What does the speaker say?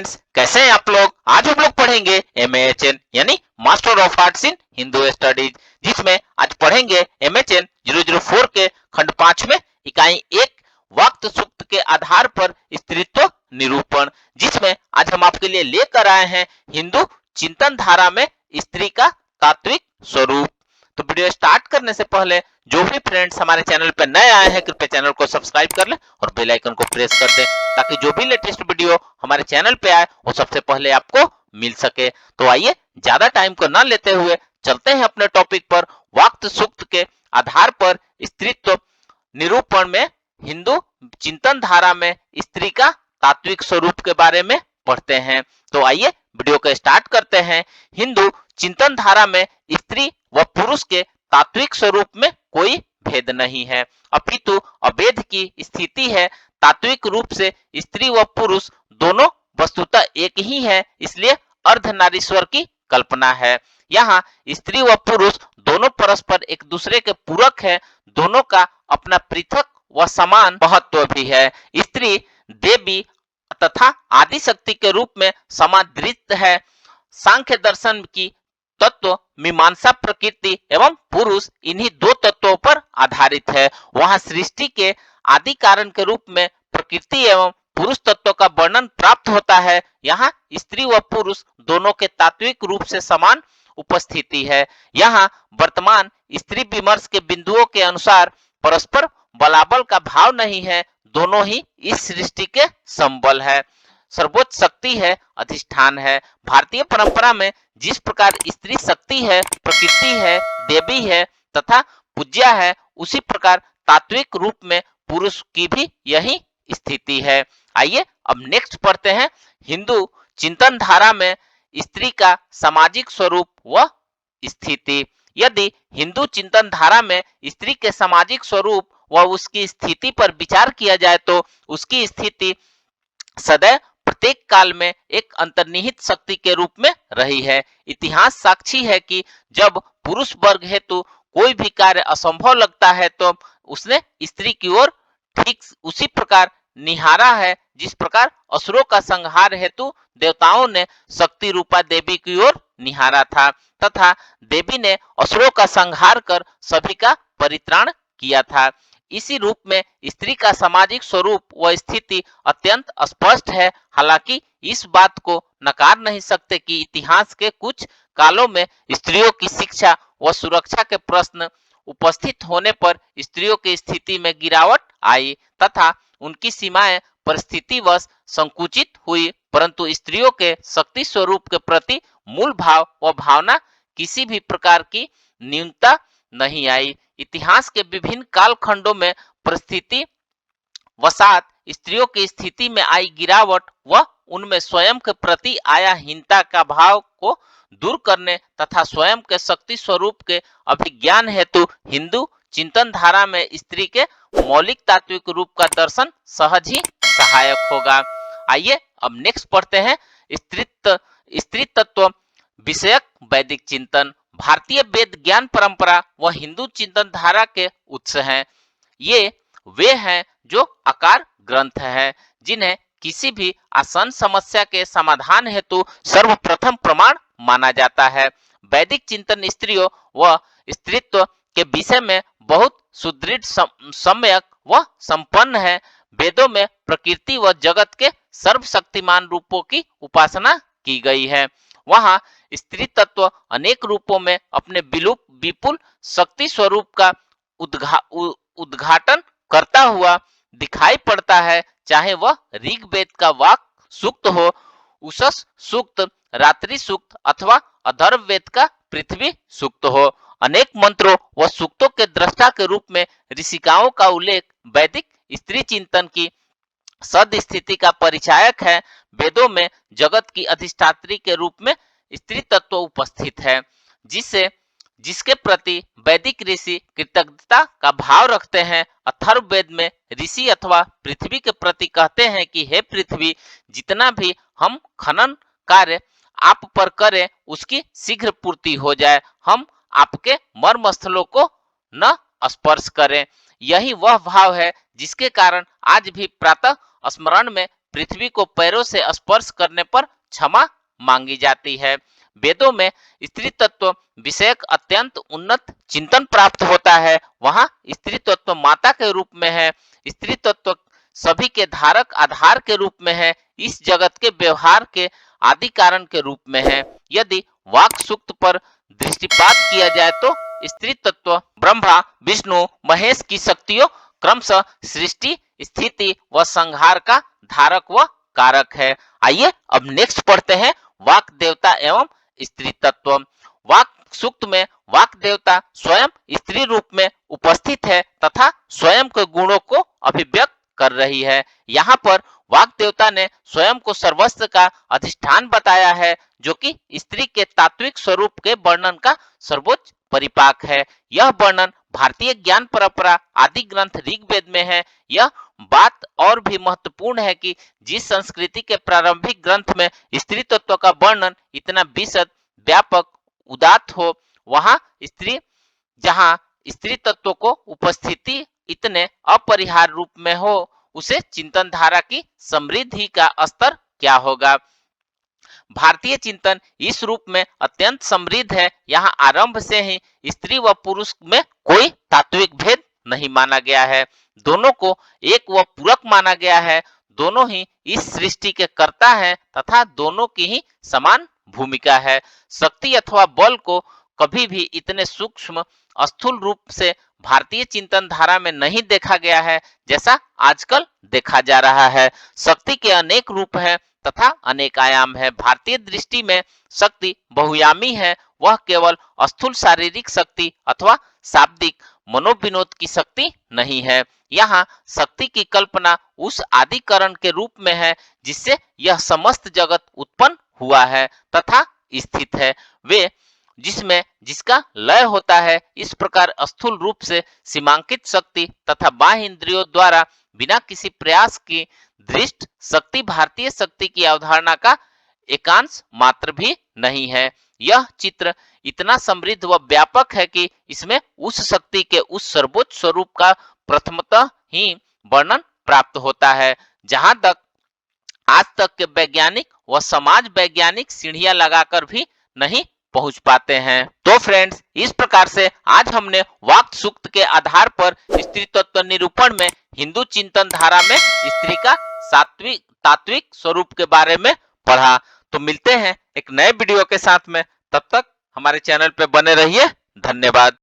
Friends, कैसे हैं आप लोग। आज हम लोग पढ़ेंगे MAHN यानी master of arts in Hindu studies, जिसमें आज पढ़ेंगे MHN 004 के खंड 5 में इकाई 1 वक्त सूक्त के आधार पर स्त्रीत्व निरूपण, जिसमें आज हम आपके लिए लेकर आए हैं हिंदू चिंतन धारा में स्त्री का तात्विक स्वरूप। तो वीडियो स्टार्ट करने से पहले जो भी फ्रेंड्स हमारे चैनल पर नए आए हैं कृपया चैनल को सब्सक्राइब कर लें और बेल आइकन को प्रेस कर दें, ताकि जो भी लेटेस्ट वीडियो हमारे चैनल पे आए वो सबसे पहले आपको मिल सके। तो आइए ज्यादा टाइम को न लेते हुए चलते हैं अपने टॉपिक पर। वक्त सूक्त के आधार पर स्त्रीत्व निरूपण में हिंदू चिंतन धारा में स्त्री का तात्विक स्वरूप के बारे में पढ़ते हैं। तो आइए वीडियो को स्टार्ट करते हैं। हिंदू चिंतन धारा में स्त्री व पुरुष के तात्विक स्वरूप में कोई भेद नहीं है, अपितु अभेद की स्थिति है। तात्विक रूप से स्त्री व पुरुष दोनों वस्तुतः एक ही है, इसलिए अर्धनारीश्वर की कल्पना है। यहाँ स्त्री व पुरुष दोनों परस्पर एक दूसरे के पूरक है, दोनों का अपना पृथक व समान महत्व भी है। स्त्री देवी तथा आदि शक्ति के रूप में समादृत है। सांख्य दर्शन की तत्व मीमांसा प्रकृति एवं पुरुष इन्हीं दो तत्वों पर आधारित है। वहां सृष्टि के आदि कारण के रूप में प्रकृति एवं पुरुष तत्व का वर्णन प्राप्त होता है। यहाँ स्त्री व पुरुष दोनों के तात्विक रूप से समान उपस्थिति है। यहाँ वर्तमान स्त्री विमर्श के बिंदुओं के अनुसार परस्पर बलाबल का भाव नहीं है, दोनों ही इस सृष्टि के संबल है, सर्वोच्च शक्ति है, अधिष्ठान है। भारतीय परंपरा में जिस प्रकार स्त्री शक्ति है, प्रकृति है, देवी है तथा पूज्या है, उसी प्रकार तात्विक रूप में पुरुष की भी यही स्थिति है। आइए अब नेक्स्ट पढ़ते हैं। हिंदू चिंतन धारा में स्त्री का सामाजिक स्वरूप व स्थिति। यदि हिंदू चिंतन धारा में स्त्री के सामाजिक स्वरूप व उसकी स्थिति पर विचार किया जाए तो उसकी स्थिति सदैव प्रत्येक काल में एक अंतर्निहित शक्ति के रूप में रही है। इतिहास साक्षी है कि जब पुरुष वर्ग हेतु कोई भी कार्य असंभव लगता है तो उसने स्त्री की ओर ठीक उसी प्रकार निहारा है, जिस प्रकार असुरों का संहार हेतु देवताओं ने शक्ति रूपा देवी की ओर निहारा था तथा देवी ने असुरों का संहार कर सभी का परित्राण किया था। इसी रूप में स्त्री का सामाजिक स्वरूप व स्थिति अत्यंत स्पष्ट है। हालांकि इस बात को नकार नहीं सकते कि इतिहास के कुछ कालों में स्त्रियों की शिक्षा व सुरक्षा के प्रश्न उपस्थित होने पर स्त्रियों की स्थिति में गिरावट आई तथा उनकी सीमाएं परिस्थितिवश संकुचित हुई, परंतु स्त्रियों के शक्ति स्वरूप के प्रति मूल भाव व भावना किसी भी प्रकार की न्यूनता नहीं आई। इतिहास के विभिन्न कालखंडों में परिस्थिति वसात स्त्रियों की स्थिति में आई गिरावट व उनमें स्वयं के प्रति आया हीनता का भाव को दूर करने तथा स्वयं के शक्ति स्वरूप के अभिज्ञान हेतु हिंदू चिंतन धारा में स्त्री के मौलिक तात्विक रूप का दर्शन सहज ही सहायक होगा। आइए अब नेक्स्ट पढ़ते हैं। स्त्री तत्व विषयक वैदिक चिंतन। भारतीय वेद ज्ञान परंपरा व हिंदू चिंतन धारा के उत्स हैं। ये वे हैं जो आकार ग्रंथ हैं, जिन्हें किसी भी आसन समस्या के समाधान हेतु सर्वप्रथम प्रमाण माना जाता है। वैदिक चिंतन स्त्रियों व स्त्रीत्व के विषय में बहुत सुदृढ़ सम्यक व संपन्न है। वेदों में प्रकृति व जगत के सर्वशक्तिमान रूपों की उपासना की गई है। वहां स्त्री तत्व अनेक रूपों में अपने विपुल शक्ति स्वरूप का उद्घाटन करता हुआ दिखाई पड़ता है, चाहे वह ऋग्वेद का वाक सूक्त हो, उषस सूक्त, रात्रि सूक्त अथवा अथर्ववेद का पृथ्वी सूक्त हो। अनेक मंत्रों व सूक्तों के दृष्टा के रूप में ऋषिकाओं का उल्लेख वैदिक स्त्री चिंतन की सद स्थिति का परिचायक है। वेदों में जगत की अधिष्ठात्री के रूप में स्त्री तत्व उपस्थित है, जिसके प्रति वैदिक ऋषि कृतज्ञता का भाव रखते हैं। अथर्ववेद में ऋषि अथवा पृथ्वी के प्रति कहते हैं कि हे पृथ्वी, जितना भी हम खनन कार्य आप पर करें उसकी शीघ्र पूर्ति हो जाए, हम आपके मर्मस्थलों को न स्पर्श करें। यही वह भाव है जिसके कारण आज भी प्रातः स्मरण में पृथ्वी को पैरों से स्पर्श करने पर क्षमा मांगी जाती है। वेदों में स्त्री तत्व विषयक अत्यंत उन्नत चिंतन प्राप्त होता है। वहाँ स्त्री तत्व माता के रूप में है, स्त्री तत्व सभी के धारक आधार के रूप में है, इस जगत के व्यवहार के आदि कारण के रूप में है। यदि वाक सूक्त पर दृष्टिपात किया जाए तो स्त्री तत्व ब्रह्मा विष्णु महेश की शक्तियों क्रमशः सृष्टि स्थिति व संहार का धारक व कारक है। आइए अब नेक्स्ट पढ़ते हैं वाक देवता एवं स्त्री तत्व। वाक सूक्त में वाक देवता स्वयं स्त्री रूप में उपस्थित है तथा स्वयं के गुणों को अभिव्यक्त कर रही है। यहाँ पर वाक देवता ने स्वयं को सर्वस्व का अधिष्ठान बताया है, जो कि स्त्री के तात्विक स्वरूप के वर्णन का सर्वोच्च परिपाक है। यह वर्णन भारतीय ज्ञान परंपरा आदि ग्रंथ ऋग्वेद में है। यह बात और भी महत्वपूर्ण है कि जिस संस्कृति के प्रारंभिक ग्रंथ में स्त्री तत्व का वर्णन इतना विशद व्यापक उदात्त हो, वहां जहां स्त्री तत्व को उपस्थिति इतने अपरिहार्य रूप में हो, उसे चिंतन धारा की समृद्धि का स्तर क्या होगा। भारतीय चिंतन इस रूप में अत्यंत समृद्ध है। यहाँ आरंभ से ही स्त्री व पुरुष में कोई तात्विक भेद नहीं माना गया है, दोनों को एक व पूरक माना गया है। दोनों ही इस सृष्टि के कर्ता हैं तथा दोनों की ही समान भूमिका है। शक्ति अथवा बल को कभी भी इतने सूक्ष्म स्थूल रूप से भारतीय चिंतन धारा में नहीं देखा गया है जैसा आजकल देखा जा रहा है। शक्ति के अनेक रूप हैं तथा अनेक आयाम है। भारतीय दृष्टि में शक्ति बहुयामी है, वह केवल स्थूल शारीरिक शक्ति अथवा शाब्दिक मनोविनोद की शक्ति नहीं है। यहाँ शक्ति की कल्पना उस आदिकरण के रूप में है जिससे यह समस्त जगत उत्पन्न हुआ है तथा स्थित है, वे जिसमें जिसका लय होता है। इस प्रकार स्थूल रूप से सीमांकित शक्ति तथा बाह्य इंद्रियों द्वारा बिना किसी प्रयास की दृष्ट शक्ति भारतीय शक्ति की अवधारणा का एकांश मात्र भी नहीं है। यह चित्र इतना समृद्ध व व्यापक है कि इसमें उस शक्ति के उस सर्वोच्च स्वरूप का प्रथमतः ही वर्णन प्राप्त होता है जहां तक आज तक के वैज्ञानिक व समाज वैज्ञानिक सीढ़ियां लगाकर भी नहीं पहुंच पाते हैं। तो फ्रेंड्स, इस प्रकार से आज हमने वाक सूक्त के आधार पर स्त्री तत्व निरूपण में हिंदू चिंतन धारा में स्त्री का तात्विक स्वरूप के बारे में पढ़ा। तो मिलते हैं एक नए वीडियो के साथ में, तब तक हमारे चैनल पे बने रहिए। धन्यवाद।